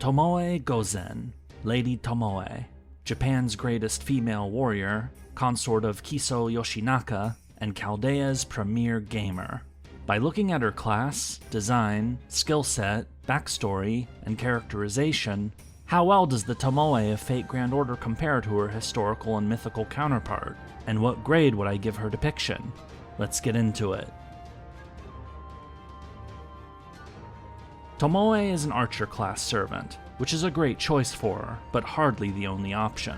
Tomoe Gozen, Lady Tomoe, Japan's greatest female warrior, consort of Kiso Yoshinaka, and Chaldea's premier gamer. By looking at her class, design, skill set, backstory, and characterization, how well does the Tomoe of Fate Grand Order compare to her historical and mythical counterpart? And what grade would I give her depiction? Let's get into it. Tomoe is an archer class servant, which is a great choice for her, but hardly the only option.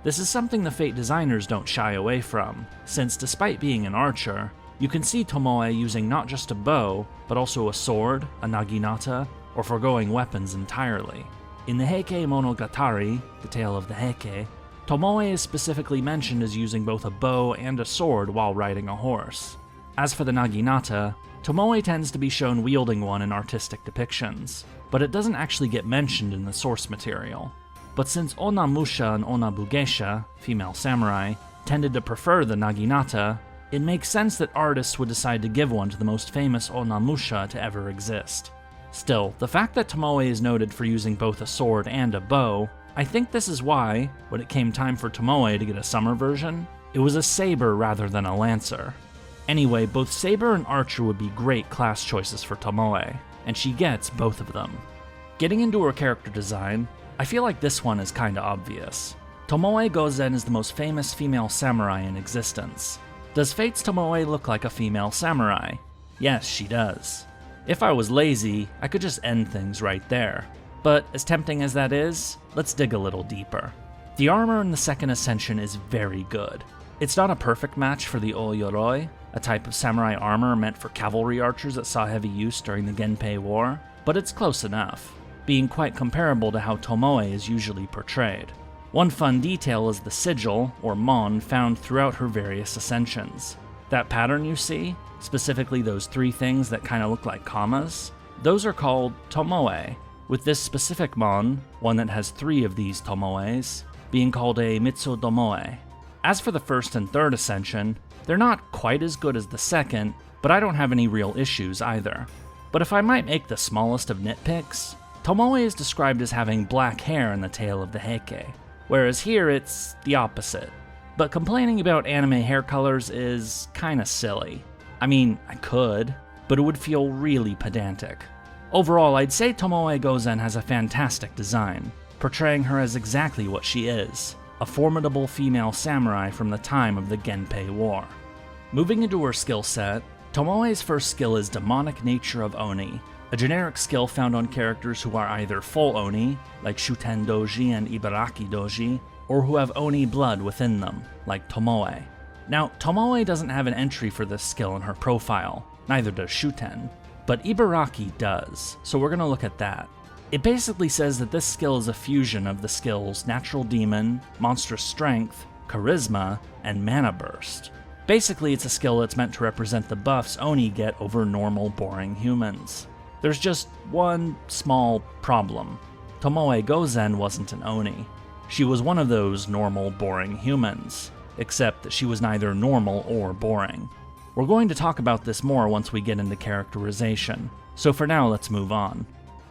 This is something the Fate designers don't shy away from, since despite being an archer, you can see Tomoe using not just a bow, but also a sword, a naginata, or foregoing weapons entirely. In the Heike Monogatari, the Tale of the Heike, Tomoe is specifically mentioned as using both a bow and a sword while riding a horse. As for the naginata, Tomoe tends to be shown wielding one in artistic depictions, but it doesn't actually get mentioned in the source material. But since Onamusha and Onabugeisha, female samurai, tended to prefer the naginata, it makes sense that artists would decide to give one to the most famous Onamusha to ever exist. Still, the fact that Tomoe is noted for using both a sword and a bow, I think this is why, when it came time for Tomoe to get a summer version, it was a saber rather than a lancer. Anyway, both saber and archer would be great class choices for Tomoe, and she gets both of them. Getting into her character design, I feel like this one is kinda obvious. Tomoe Gozen is the most famous female samurai in existence. Does Fate's Tomoe look like a female samurai? Yes, she does. If I was lazy, I could just end things right there. But as tempting as that is, let's dig a little deeper. The armor in the second ascension is very good. It's not a perfect match for the O-Yoroi, a type of samurai armor meant for cavalry archers that saw heavy use during the Genpei War, but it's close enough, being quite comparable to how Tomoe is usually portrayed. One fun detail is the sigil, or mon, found throughout her various ascensions. That pattern you see, specifically those three things that kinda look like commas, those are called Tomoe, with this specific mon, one that has 3 of these Tomoes, being called a Mitsudomoe. As for the first and third ascension, they're not quite as good as the second, but I don't have any real issues either. But if I might make the smallest of nitpicks, Tomoe is described as having black hair in the Tale of the Heike, whereas here it's the opposite. But complaining about anime hair colors is kinda silly. I mean, I could, but it would feel really pedantic. Overall, I'd say Tomoe Gozen has a fantastic design, portraying her as exactly what she is, a formidable female samurai from the time of the Genpei War. Moving into her skill set, Tomoe's first skill is Demonic Nature of Oni, a generic skill found on characters who are either full Oni, like Shuten Doji and Ibaraki Doji, or who have Oni blood within them, like Tomoe. Now, Tomoe doesn't have an entry for this skill in her profile, neither does Shuten, but Ibaraki does, so we're gonna look at that. It basically says that this skill is a fusion of the skills Natural Demon, Monstrous Strength, Charisma, and Mana Burst. Basically, it's a skill that's meant to represent the buffs Oni get over normal, boring humans. There's just one small problem. Tomoe Gozen wasn't an Oni. She was one of those normal, boring humans, except that she was neither normal or boring. We're going to talk about this more once we get into characterization, so for now let's move on.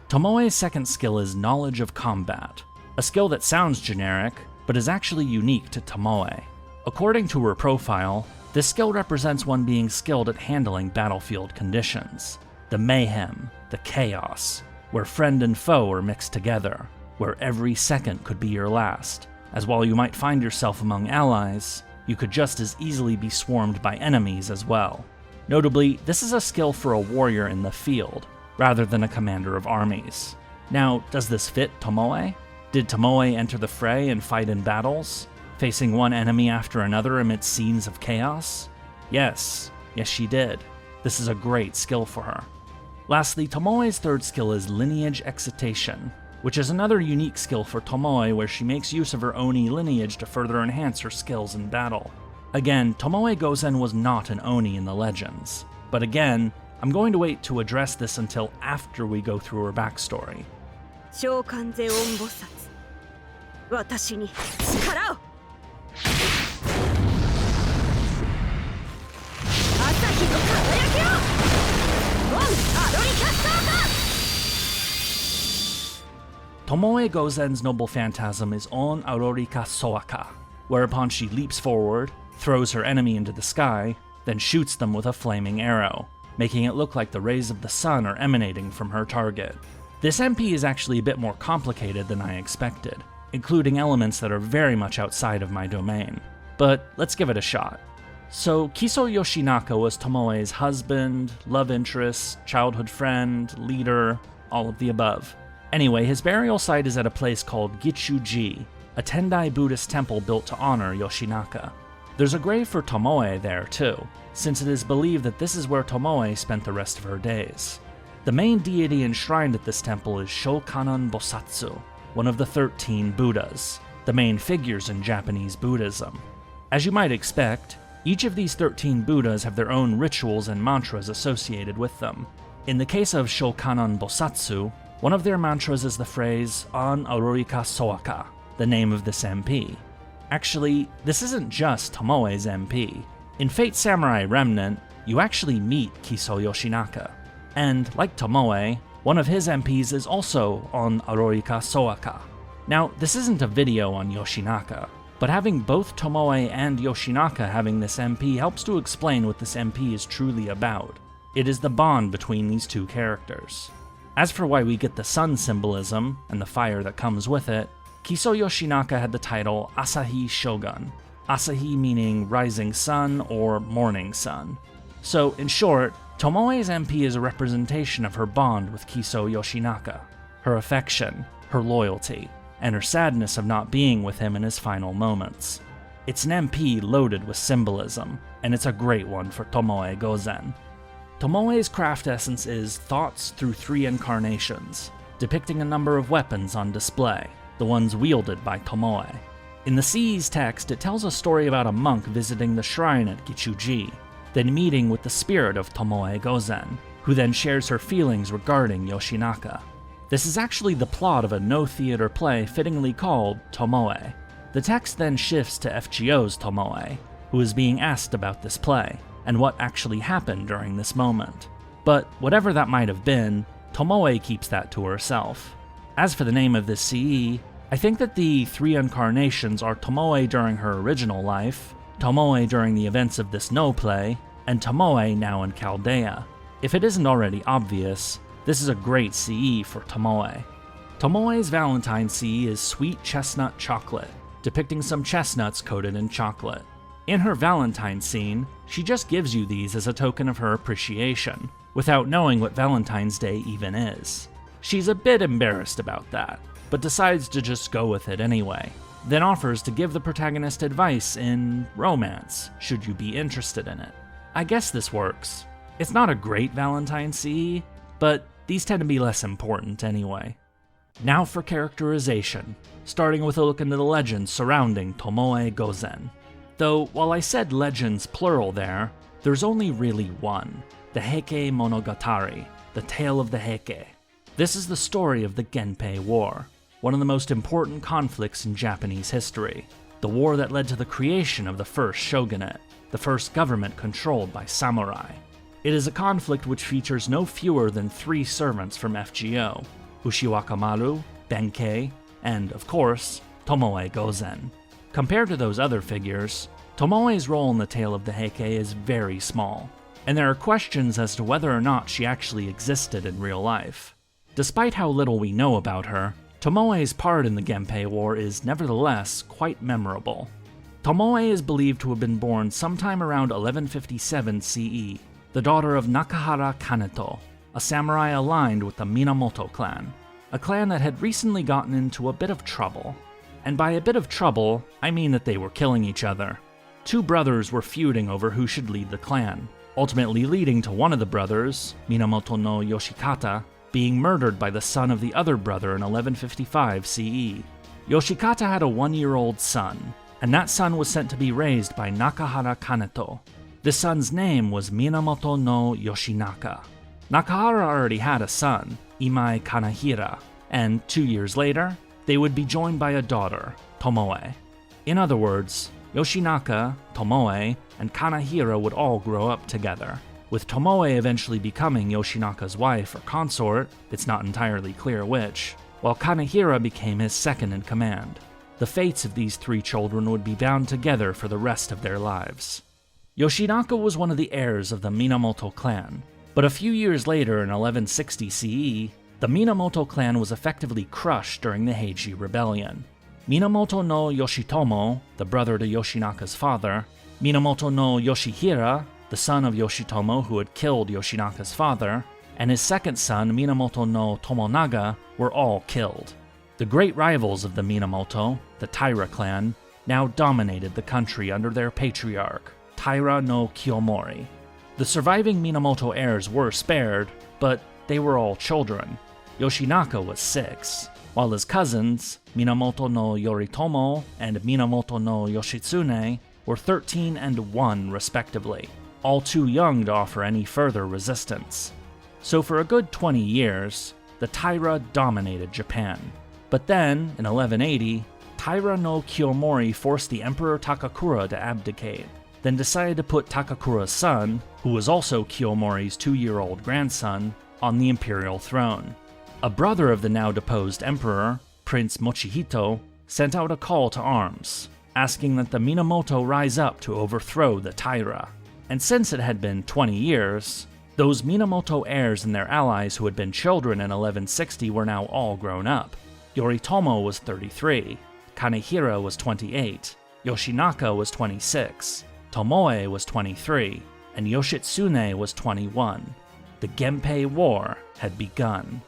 Tomoe's second skill is Knowledge of Combat, a skill that sounds generic, but is actually unique to Tomoe. According to her profile, this skill represents one being skilled at handling battlefield conditions. The mayhem, the chaos, where friend and foe are mixed together, where every second could be your last, as while you might find yourself among allies, you could just as easily be swarmed by enemies as well. Notably, this is a skill for a warrior in the field, rather than a commander of armies. Now, does this fit Tomoe? Did Tomoe enter the fray and fight in battles, facing one enemy after another amidst scenes of chaos? Yes she did. This is a great skill for her. Lastly, Tomoe's third skill is Lineage Excitation, which is another unique skill for Tomoe where she makes use of her Oni lineage to further enhance her skills in battle. Again, Tomoe Gozen was not an Oni in the legends, but again, I'm going to wait to address this until after we go through her backstory. Tomoe Gozen's noble phantasm is on Aurorika Soaka, whereupon she leaps forward, throws her enemy into the sky, then shoots them with a flaming arrow, making it look like the rays of the sun are emanating from her target. This MP is actually a bit more complicated than I expected, including elements that are very much outside of my domain. But let's give it a shot. So Kiso Yoshinaka was Tomoe's husband, love interest, childhood friend, leader, all of the above. Anyway, his burial site is at a place called Gichuji, a Tendai Buddhist temple built to honor Yoshinaka. There's a grave for Tomoe there too, since it is believed that this is where Tomoe spent the rest of her days. The main deity enshrined at this temple is Shokanon Bosatsu, one of the 13 Buddhas, the main figures in Japanese Buddhism. As you might expect, each of these 13 Buddhas have their own rituals and mantras associated with them. In the case of Shokanon Bosatsu, one of their mantras is the phrase "An Aurorika Soaka," the name of this MP. Actually, this isn't just Tomoe's MP. In Fate Samurai Remnant, you actually meet Kiso Yoshinaka. And, like Tomoe, one of his MPs is also on Aurorika Soaka. Now, this isn't a video on Yoshinaka, but having both Tomoe and Yoshinaka having this MP helps to explain what this MP is truly about. It is the bond between these two characters. As for why we get the sun symbolism, and the fire that comes with it, Kiso Yoshinaka had the title Asahi Shogun, Asahi meaning rising sun or morning sun. So, in short, Tomoe's MP is a representation of her bond with Kiso Yoshinaka, her affection, her loyalty, and her sadness of not being with him in his final moments. It's an MP loaded with symbolism, and it's a great one for Tomoe Gozen. Tomoe's craft essence is Thoughts Through 3 Incarnations, depicting a number of weapons on display, the ones wielded by Tomoe. In the CE's text, it tells a story about a monk visiting the shrine at Gichuji, then meeting with the spirit of Tomoe Gozen, who then shares her feelings regarding Yoshinaka. This is actually the plot of a no-theater play fittingly called Tomoe. The text then shifts to FGO's Tomoe, who is being asked about this play, and what actually happened during this moment. But whatever that might have been, Tomoe keeps that to herself. As for the name of this CE, I think that the 3 incarnations are Tomoe during her original life, Tomoe during the events of this no play, and Tomoe now in Chaldea. If it isn't already obvious, this is a great CE for Tomoe. Tomoe's Valentines CE is Sweet Chestnut Chocolate, depicting some chestnuts coated in chocolate. In her Valentine scene, she just gives you these as a token of her appreciation, without knowing what Valentine's Day even is. She's a bit embarrassed about that, but decides to just go with it anyway, then offers to give the protagonist advice in romance, should you be interested in it. I guess this works. It's not a great Valentine CE, but these tend to be less important anyway. Now for characterization, starting with a look into the legends surrounding Tomoe Gozen. Though, while I said legends plural there, there's only really one, the Heike Monogatari, the Tale of the Heike. This is the story of the Genpei War, one of the most important conflicts in Japanese history, the war that led to the creation of the first shogunate, the first government controlled by samurai. It is a conflict which features no fewer than 3 servants from FGO, Ushiwakamaru, Benkei, and, of course, Tomoe Gozen. Compared to those other figures, Tomoe's role in the Tale of the Heike is very small, and there are questions as to whether or not she actually existed in real life. Despite how little we know about her, Tomoe's part in the Genpei War is nevertheless quite memorable. Tomoe is believed to have been born sometime around 1157 CE, the daughter of Nakahara Kaneto, a samurai aligned with the Minamoto clan, a clan that had recently gotten into a bit of trouble. And by a bit of trouble, I mean that they were killing each other. 2 brothers were feuding over who should lead the clan, ultimately leading to one of the brothers, Minamoto no Yoshikata, being murdered by the son of the other brother in 1155 CE. Yoshikata had a 1-year-old son, and that son was sent to be raised by Nakahara Kaneto. The son's name was Minamoto no Yoshinaka. Nakahara already had a son, Imai Kanahira, and 2 years later, they would be joined by a daughter, Tomoe. In other words, Yoshinaka, Tomoe, and Kanahira would all grow up together, with Tomoe eventually becoming Yoshinaka's wife or consort, it's not entirely clear which, while Kanehira became his second in command. The fates of these 3 children would be bound together for the rest of their lives. Yoshinaka was one of the heirs of the Minamoto clan, but a few years later in 1160 CE, the Minamoto clan was effectively crushed during the Heiji Rebellion. Minamoto no Yoshitomo, the brother to Yoshinaka's father, Minamoto no Yoshihira, the son of Yoshitomo who had killed Yoshinaka's father, and his second son Minamoto no Tomonaga were all killed. The great rivals of the Minamoto, the Taira clan, now dominated the country under their patriarch, Taira no Kiyomori. The surviving Minamoto heirs were spared, but they were all children. Yoshinaka was 6, while his cousins, Minamoto no Yoritomo and Minamoto no Yoshitsune, were 13 and 1 respectively, all too young to offer any further resistance. So for a good 20 years, the Taira dominated Japan. But then, in 1180, Taira no Kiyomori forced the Emperor Takakura to abdicate, then decided to put Takakura's son, who was also Kiyomori's 2-year-old grandson, on the imperial throne. A brother of the now deposed emperor, Prince Mochihito, sent out a call to arms, asking that the Minamoto rise up to overthrow the Taira. And since it had been 20 years, those Minamoto heirs and their allies who had been children in 1160 were now all grown up. Yoritomo was 33, Kanehira was 28, Yoshinaka was 26, Tomoe was 23, and Yoshitsune was 21. The Genpei War had begun.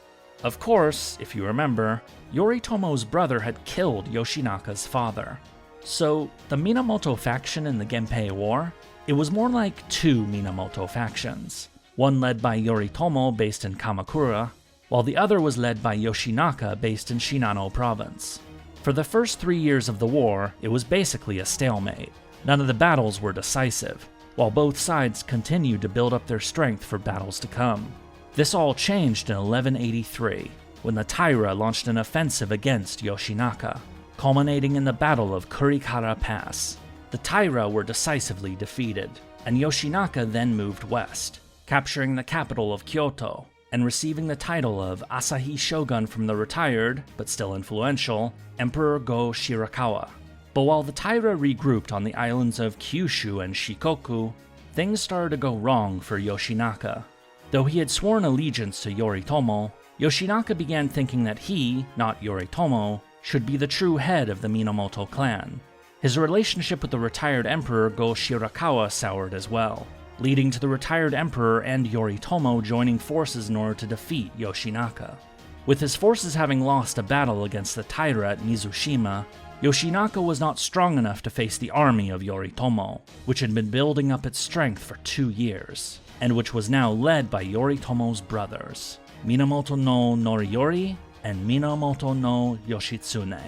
Of course, if you remember, Yoritomo's brother had killed Yoshinaka's father. So, the Minamoto faction in the Genpei War, it was more like 2 Minamoto factions. One led by Yoritomo based in Kamakura, while the other was led by Yoshinaka based in Shinano province. For the first 3 years of the war, it was basically a stalemate. None of the battles were decisive, while both sides continued to build up their strength for battles to come. This all changed in 1183, when the Taira launched an offensive against Yoshinaka, culminating in the Battle of Kurikara Pass. The Taira were decisively defeated, and Yoshinaka then moved west, capturing the capital of Kyoto, and receiving the title of Asahi Shogun from the retired, but still influential, Emperor Go Shirakawa. But while the Taira regrouped on the islands of Kyushu and Shikoku, things started to go wrong for Yoshinaka. Though he had sworn allegiance to Yoritomo, Yoshinaka began thinking that he, not Yoritomo, should be the true head of the Minamoto clan. His relationship with the retired emperor Go Shirakawa soured as well, leading to the retired emperor and Yoritomo joining forces in order to defeat Yoshinaka. With his forces having lost a battle against the Taira at Mizushima, Yoshinaka was not strong enough to face the army of Yoritomo, which had been building up its strength for 2 years, and which was now led by Yoritomo's brothers, Minamoto no Noriyori and Minamoto no Yoshitsune.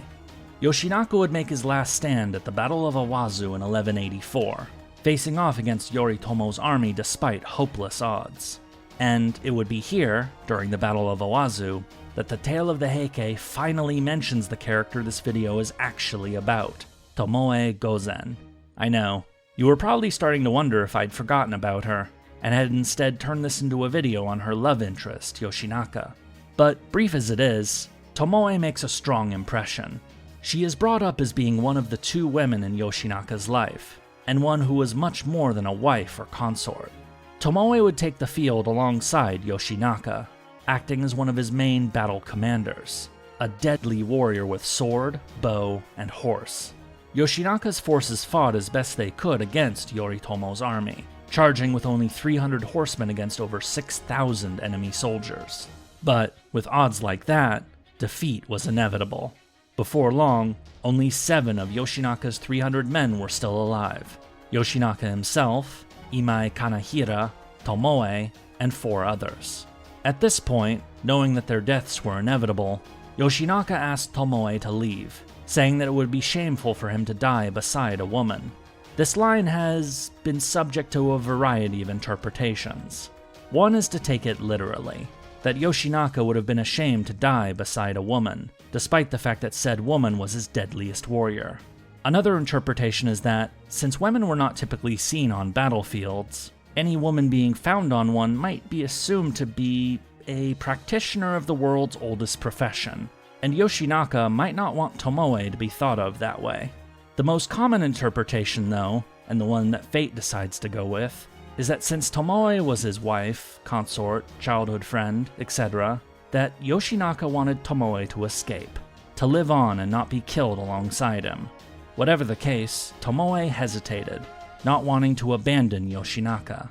Yoshinaka would make his last stand at the Battle of Awazu in 1184, facing off against Yoritomo's army despite hopeless odds. And it would be here, during the Battle of Awazu, that the tale of the Heike finally mentions the character this video is actually about, Tomoe Gozen. I know, you were probably starting to wonder if I'd forgotten about her, and had instead turned this into a video on her love interest, Yoshinaka. But brief as it is, Tomoe makes a strong impression. She is brought up as being one of the 2 women in Yoshinaka's life, and one who was much more than a wife or consort. Tomoe would take the field alongside Yoshinaka, acting as one of his main battle commanders, a deadly warrior with sword, bow, and horse. Yoshinaka's forces fought as best they could against Yoritomo's army, charging with only 300 horsemen against over 6,000 enemy soldiers. But with odds like that, defeat was inevitable. Before long, only 7 of Yoshinaka's 300 men were still alive. Yoshinaka himself, Imai Kanehira, Tomoe, and 4 others. At this point, knowing that their deaths were inevitable, Yoshinaka asked Tomoe to leave, saying that it would be shameful for him to die beside a woman. This line has been subject to a variety of interpretations. One is to take it literally, that Yoshinaka would have been ashamed to die beside a woman, despite the fact that said woman was his deadliest warrior. Another interpretation is that, since women were not typically seen on battlefields, any woman being found on one might be assumed to be a practitioner of the world's oldest profession, and Yoshinaka might not want Tomoe to be thought of that way. The most common interpretation, though, and the one that fate decides to go with, is that since Tomoe was his wife, consort, childhood friend, etc., that Yoshinaka wanted Tomoe to escape, to live on and not be killed alongside him. Whatever the case, Tomoe hesitated, not wanting to abandon Yoshinaka.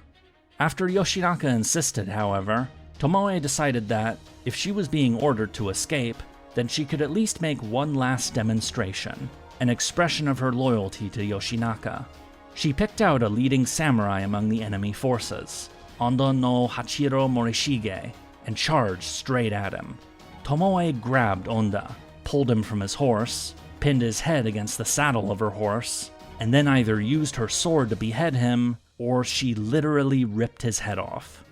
After Yoshinaka insisted, however, Tomoe decided that, if she was being ordered to escape, then she could at least make one last demonstration, an expression of her loyalty to Yoshinaka. She picked out a leading samurai among the enemy forces, Ondo no Hachiro Morishige, and charged straight at him. Tomoe grabbed Onda, pulled him from his horse, pinned his head against the saddle of her horse, and then either used her sword to behead him, or she literally ripped his head off.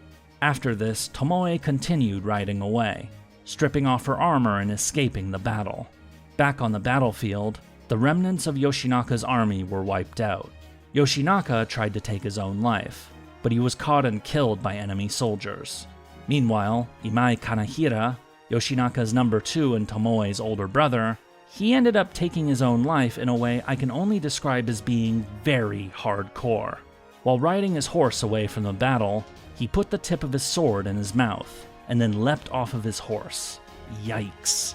After this, Tomoe continued riding away, stripping off her armor and escaping the battle. Back on the battlefield, the remnants of Yoshinaka's army were wiped out. Yoshinaka tried to take his own life, but he was caught and killed by enemy soldiers. Meanwhile, Imai Kanahira, Yoshinaka's number 2 and Tomoe's older brother, he ended up taking his own life in a way I can only describe as being very hardcore. While riding his horse away from the battle, he put the tip of his sword in his mouth, and then leapt off of his horse. Yikes.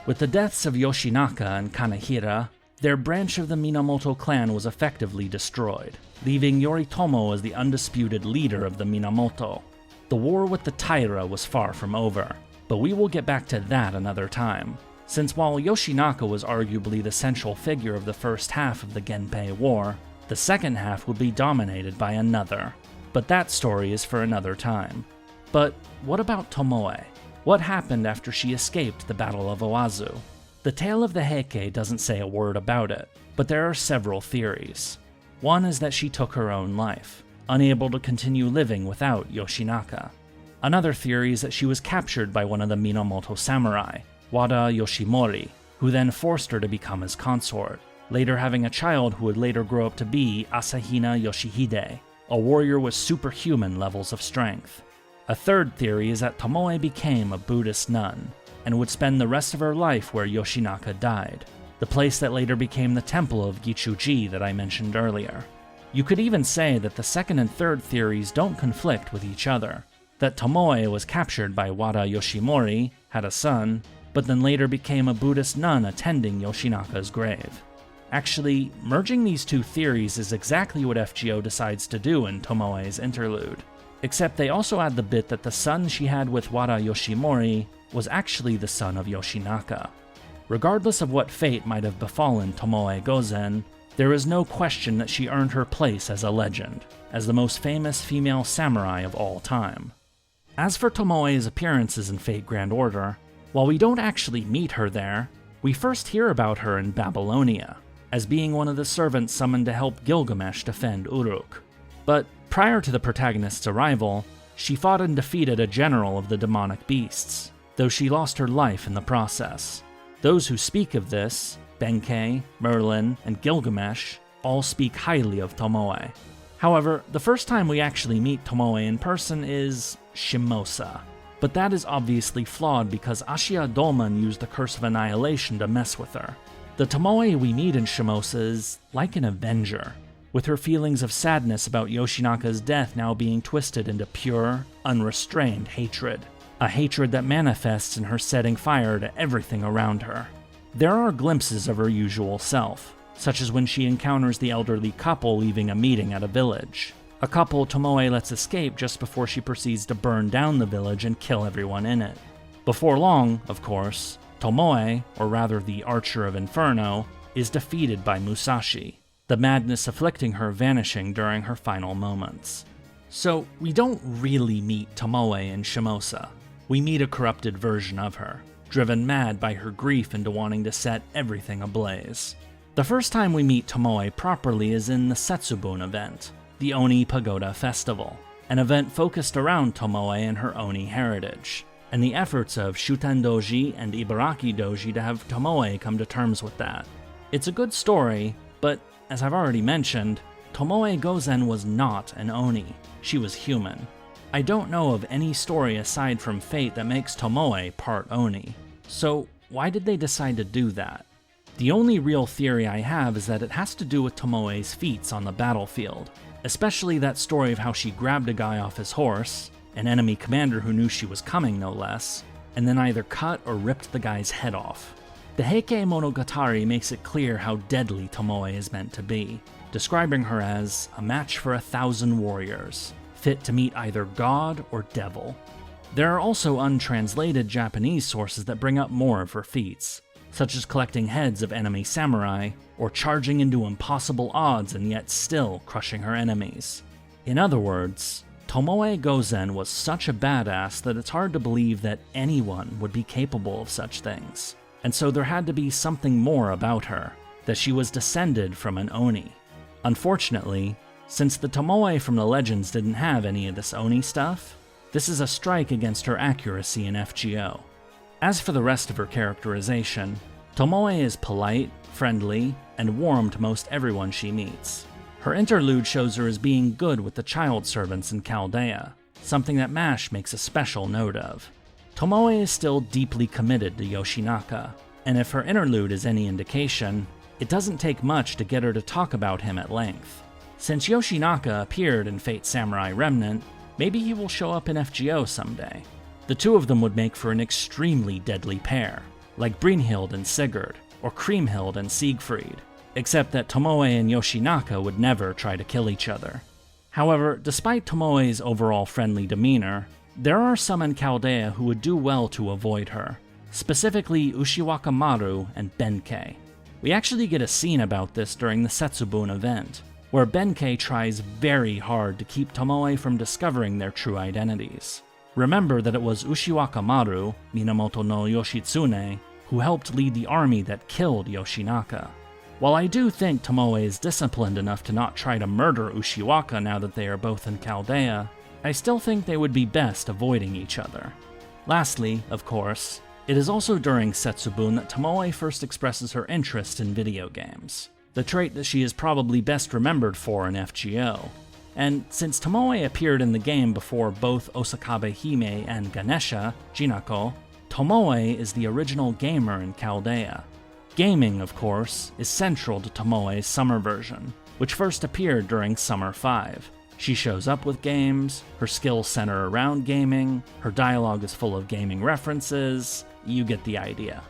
With the deaths of Yoshinaka and Kanahira, their branch of the Minamoto clan was effectively destroyed, leaving Yoritomo as the undisputed leader of the Minamoto. The war with the Taira was far from over, but we will get back to that another time, since while Yoshinaka was arguably the central figure of the first half of the Genpei War, the second half would be dominated by another. But that story is for another time. But what about Tomoe? What happened after she escaped the Battle of Awazu? The tale of the Heike doesn't say a word about it, but there are several theories. One is that she took her own life, unable to continue living without Yoshinaka. Another theory is that she was captured by one of the Minamoto samurai, Wada Yoshimori, who then forced her to become his consort, later having a child who would later grow up to be Asahina Yoshihide, a warrior with superhuman levels of strength. A third theory is that Tomoe became a Buddhist nun, and would spend the rest of her life where Yoshinaka died, the place that later became the temple of Gichuji that I mentioned earlier. You could even say that the second and third theories don't conflict with each other, that Tomoe was captured by Wada Yoshimori, had a son, but then later became a Buddhist nun attending Yoshinaka's grave. Actually, merging these two theories is exactly what FGO decides to do in Tomoe's interlude, except they also add the bit that the son she had with Wada Yoshimori was actually the son of Yoshinaka. Regardless of what fate might have befallen Tomoe Gozen, there is no question that she earned her place as a legend, as the most famous female samurai of all time. As for Tomoe's appearances in Fate Grand Order, while we don't actually meet her there, we first hear about her in Babylonia, as being one of the servants summoned to help Gilgamesh defend Uruk. But prior to the protagonist's arrival, she fought and defeated a general of the demonic beasts, though she lost her life in the process. Those who speak of this, Benkei, Merlin, and Gilgamesh, all speak highly of Tomoe. However, the first time we actually meet Tomoe in person is Shimosa, but that is obviously flawed because Ashiya Dolman used the Curse of Annihilation to mess with her. The Tomoe we meet in Shimosa is like an avenger, with her feelings of sadness about Yoshinaka's death now being twisted into pure, unrestrained hatred. A hatred that manifests in her setting fire to everything around her. There are glimpses of her usual self, such as when she encounters the elderly couple leaving a meeting at a village. A couple Tomoe lets escape just before she proceeds to burn down the village and kill everyone in it. Before long, of course, Tomoe, or rather the Archer of Inferno, is defeated by Musashi, the madness afflicting her vanishing during her final moments. So, we don't really meet Tomoe in Shimosa. We meet a corrupted version of her, driven mad by her grief into wanting to set everything ablaze. The first time we meet Tomoe properly is in the Setsubun event, the Oni Pagoda Festival, an event focused around Tomoe and her Oni heritage, and the efforts of Shuten Doji and Ibaraki Doji to have Tomoe come to terms with that. It's a good story, but as I've already mentioned, Tomoe Gozen was not an Oni, she was human. I don't know of any story aside from Fate that makes Tomoe part Oni. So why did they decide to do that? The only real theory I have is that it has to do with Tomoe's feats on the battlefield, especially that story of how she grabbed a guy off his horse, an enemy commander who knew she was coming no less, and then either cut or ripped the guy's head off. The Heike Monogatari makes it clear how deadly Tomoe is meant to be, describing her as a match for 1,000 warriors, fit to meet either god or devil. There are also untranslated Japanese sources that bring up more of her feats, such as collecting heads of enemy samurai, or charging into impossible odds and yet still crushing her enemies. In other words, Tomoe Gozen was such a badass that it's hard to believe that anyone would be capable of such things, and so there had to be something more about her, that she was descended from an Oni. Unfortunately, since the Tomoe from the legends didn't have any of this Oni stuff, this is a strike against her accuracy in FGO. As for the rest of her characterization, Tomoe is polite, friendly, and warm to most everyone she meets. Her interlude shows her as being good with the child servants in Chaldea, something that MASH makes a special note of. Tomoe is still deeply committed to Yoshinaka, and if her interlude is any indication, it doesn't take much to get her to talk about him at length. Since Yoshinaka appeared in Fate Samurai Remnant, maybe he will show up in FGO someday. The two of them would make for an extremely deadly pair, like Brynhild and Sigurd, or Kriemhild and Siegfried, except that Tomoe and Yoshinaka would never try to kill each other. However, despite Tomoe's overall friendly demeanor, there are some in Chaldea who would do well to avoid her, specifically Ushiwaka Maru and Benkei. We actually get a scene about this during the Setsubun event, where Benkei tries very hard to keep Tomoe from discovering their true identities. Remember that it was Ushiwaka Maru, Minamoto no Yoshitsune, who helped lead the army that killed Yoshinaka. While I do think Tomoe is disciplined enough to not try to murder Ushiwaka now that they are both in Chaldea, I still think they would be best avoiding each other. Lastly, of course, it is also during Setsubun that Tomoe first expresses her interest in video games, the trait that she is probably best remembered for in FGO. And since Tomoe appeared in the game before both Osakabe Hime and Ganesha, Jinako, Tomoe is the original gamer in Chaldea. Gaming, of course, is central to Tomoe's summer version, which first appeared during Summer 5. She shows up with games, her skills center around gaming, her dialogue is full of gaming references, you get the idea.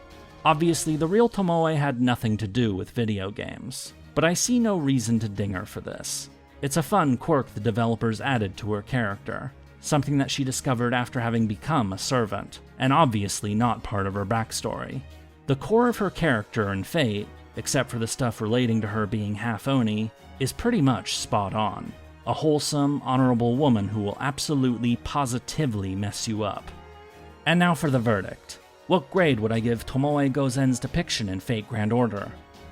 Obviously, the real Tomoe had nothing to do with video games, but I see no reason to ding her for this. It's a fun quirk the developers added to her character, something that she discovered after having become a servant, and obviously not part of her backstory. The core of her character in Fate, except for the stuff relating to her being half Oni, is pretty much spot on. A wholesome, honorable woman who will absolutely, positively mess you up. And now for the verdict. What grade would I give Tomoe Gozen's depiction in Fate Grand Order?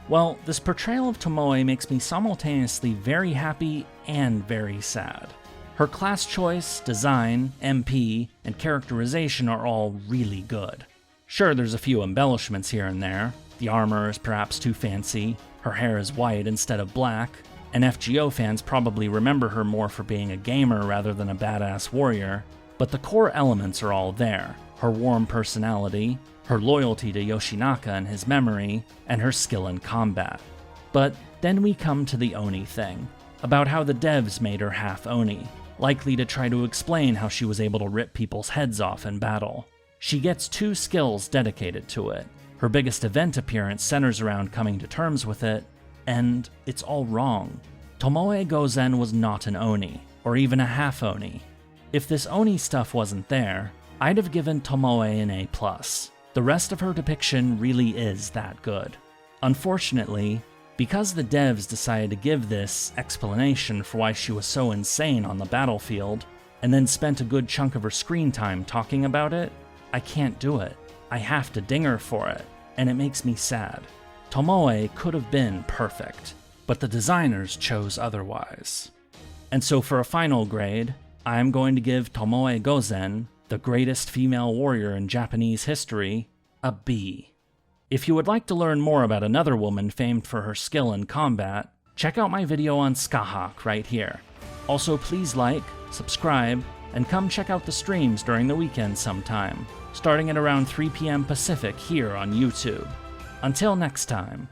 Well, this portrayal of Tomoe makes me simultaneously very happy and very sad. Her class choice, design, MP, and characterization are all really good. Sure, there's a few embellishments here and there. The armor is perhaps too fancy, her hair is white instead of black, and FGO fans probably remember her more for being a gamer rather than a badass warrior, but the core elements are all there. Her warm personality, her loyalty to Yoshinaka and his memory, and her skill in combat. But then we come to the Oni thing, about how the devs made her half Oni, likely to try to explain how she was able to rip people's heads off in battle. She gets 2 skills dedicated to it. Her biggest event appearance centers around coming to terms with it, and it's all wrong. Tomoe Gozen was not an Oni, or even a half Oni. If this Oni stuff wasn't there, I'd have given Tomoe an A+. The rest of her depiction really is that good. Unfortunately, because the devs decided to give this explanation for why she was so insane on the battlefield, and then spent a good chunk of her screen time talking about it, I can't do it. I have to ding her for it, and it makes me sad. Tomoe could have been perfect, but the designers chose otherwise. And so for a final grade, I'm going to give Tomoe Gozen, the greatest female warrior in Japanese history, a B. If you would like to learn more about another woman famed for her skill in combat, check out my video on Skahak right here. Also, please like, subscribe, and come check out the streams during the weekend sometime. starting at around 3 p.m. Pacific here on YouTube. Until next time.